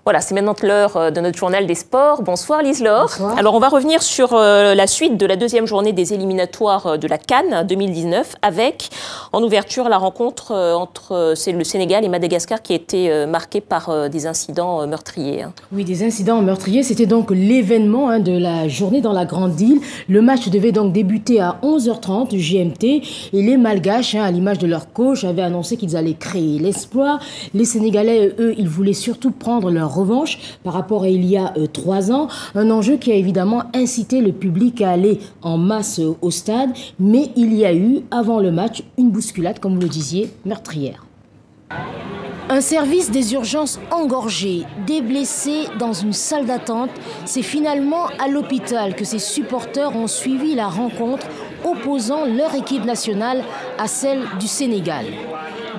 Voilà, c'est maintenant l'heure de notre journal des sports. Bonsoir Lise-Laure. Bonsoir. Alors on va revenir sur la suite de la deuxième journée des éliminatoires de la CAN 2019 avec, en ouverture, la rencontre entre le Sénégal et Madagascar qui a été marquée par des incidents meurtriers. Oui, des incidents meurtriers. C'était donc l'événement de la journée dans la Grande Île. Le match devait donc débuter à 11h30 GMT et les Malgaches, à l'image de leur coach, avaient annoncé qu'ils allaient créer l'espoir. Les Sénégalais, eux, ils voulaient surtout prendre leur revanche par rapport à il y a 3 ans. Un enjeu qui a évidemment incité le public à aller en masse au stade. Mais il y a eu, avant le match, une bousculade, comme vous le disiez, meurtrière. Un service des urgences engorgé, des blessés dans une salle d'attente. C'est finalement à l'hôpital que ces supporters ont suivi la rencontre opposant leur équipe nationale à celle du Sénégal.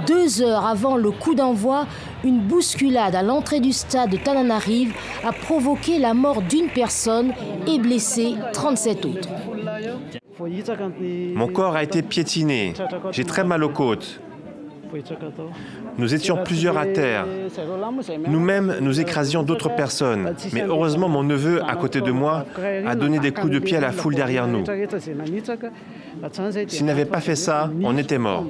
2 heures avant le coup d'envoi, une bousculade à l'entrée du stade de Tananarive a provoqué la mort d'une personne et blessé 37 autres. Mon corps a été piétiné. J'ai très mal aux côtes. Nous étions plusieurs à terre. Nous-mêmes, nous écrasions d'autres personnes. Mais heureusement, mon neveu, à côté de moi, a donné des coups de pied à la foule derrière nous. S'il n'avait pas fait ça, on était morts.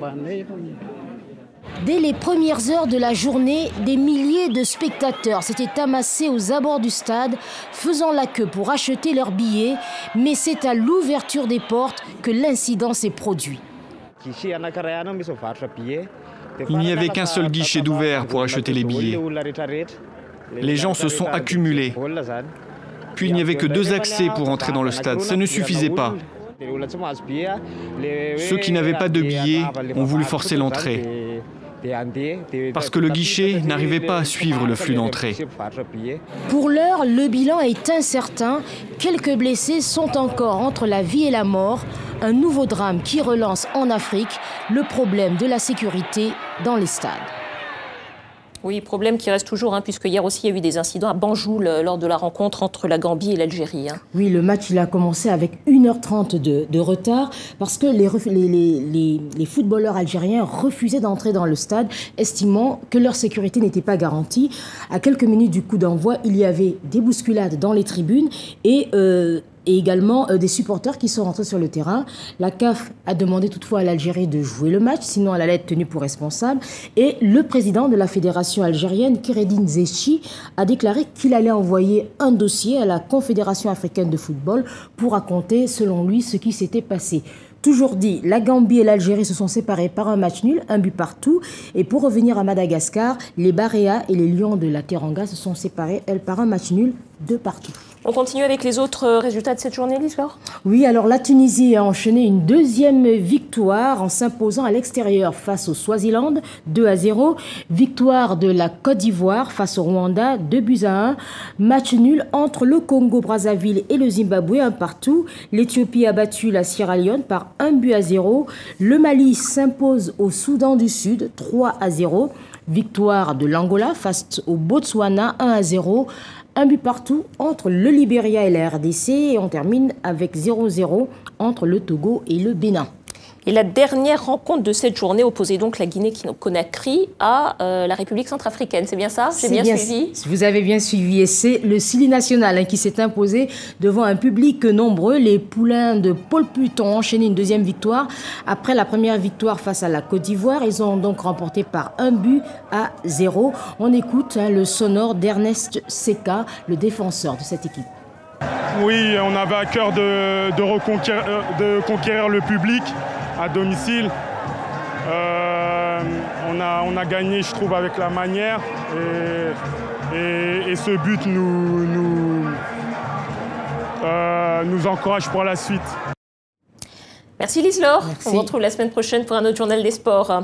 Dès les premières heures de la journée, des milliers de spectateurs s'étaient amassés aux abords du stade, faisant la queue pour acheter leurs billets. Mais c'est à l'ouverture des portes que l'incident s'est produit. Il n'y avait qu'un seul guichet d'ouvert pour acheter les billets. Les gens se sont accumulés. Puis il n'y avait que 2 accès pour entrer dans le stade. Ça ne suffisait pas. Ceux qui n'avaient pas de billets ont voulu forcer l'entrée. Parce que le guichet n'arrivait pas à suivre le flux d'entrée. Pour l'heure, le bilan est incertain. Quelques blessés sont encore entre la vie et la mort. Un nouveau drame qui relance en Afrique le problème de la sécurité dans les stades. Oui, problème qui reste toujours, puisque hier aussi il y a eu des incidents à Banjul lors de la rencontre entre la Gambie et l'Algérie. Oui, le match il a commencé avec 1h30 de retard parce que les footballeurs algériens refusaient d'entrer dans le stade, estimant que leur sécurité n'était pas garantie. À quelques minutes du coup d'envoi, il y avait des bousculades dans les tribunes et également des supporters qui sont rentrés sur le terrain. La CAF a demandé toutefois à l'Algérie de jouer le match, sinon elle allait être tenue pour responsable. Et le président de la fédération algérienne, Kéredine Zéchi, a déclaré qu'il allait envoyer un dossier à la Confédération africaine de football pour raconter, selon lui, ce qui s'était passé. Toujours dit, la Gambie et l'Algérie se sont séparés par un match nul, un but partout. Et pour revenir à Madagascar, les Baréas et les Lions de la Teranga se sont séparés, elles, par un match nul, 2 partout. On continue avec les autres résultats de cette journée, Lise-Laure ? Oui, alors la Tunisie a enchaîné une 2e victoire en s'imposant à l'extérieur face au Swaziland, 2-0. Victoire de la Côte d'Ivoire face au Rwanda, 2-1. Match nul entre le Congo-Brazzaville et le Zimbabwe, 1 partout. L'Éthiopie a battu la Sierra Leone par 1-0. Le Mali s'impose au Soudan du Sud, 3-0. Victoire de l'Angola face au Botswana, 1-0. Un but partout entre le Libéria et la RDC et on termine avec 0-0 entre le Togo et le Bénin. Et la dernière rencontre de cette journée opposait donc la Guinée-Conakry à la République centrafricaine. C'est bien ça? J'ai bien suivi? Vous avez bien suivi. Et c'est le Sili national qui s'est imposé devant un public nombreux. Les poulains de Paul Put ont enchaîné une 2e victoire. Après la première victoire face à la Côte d'Ivoire, ils ont donc remporté par 1-0. On écoute le sonore d'Ernest Seka, le défenseur de cette équipe. Oui, on avait à cœur de conquérir le public à domicile. On a gagné, je trouve, avec la manière. Et ce but nous encourage pour la suite. Merci Lise-Laure. On se retrouve la semaine prochaine pour un autre journal des sports.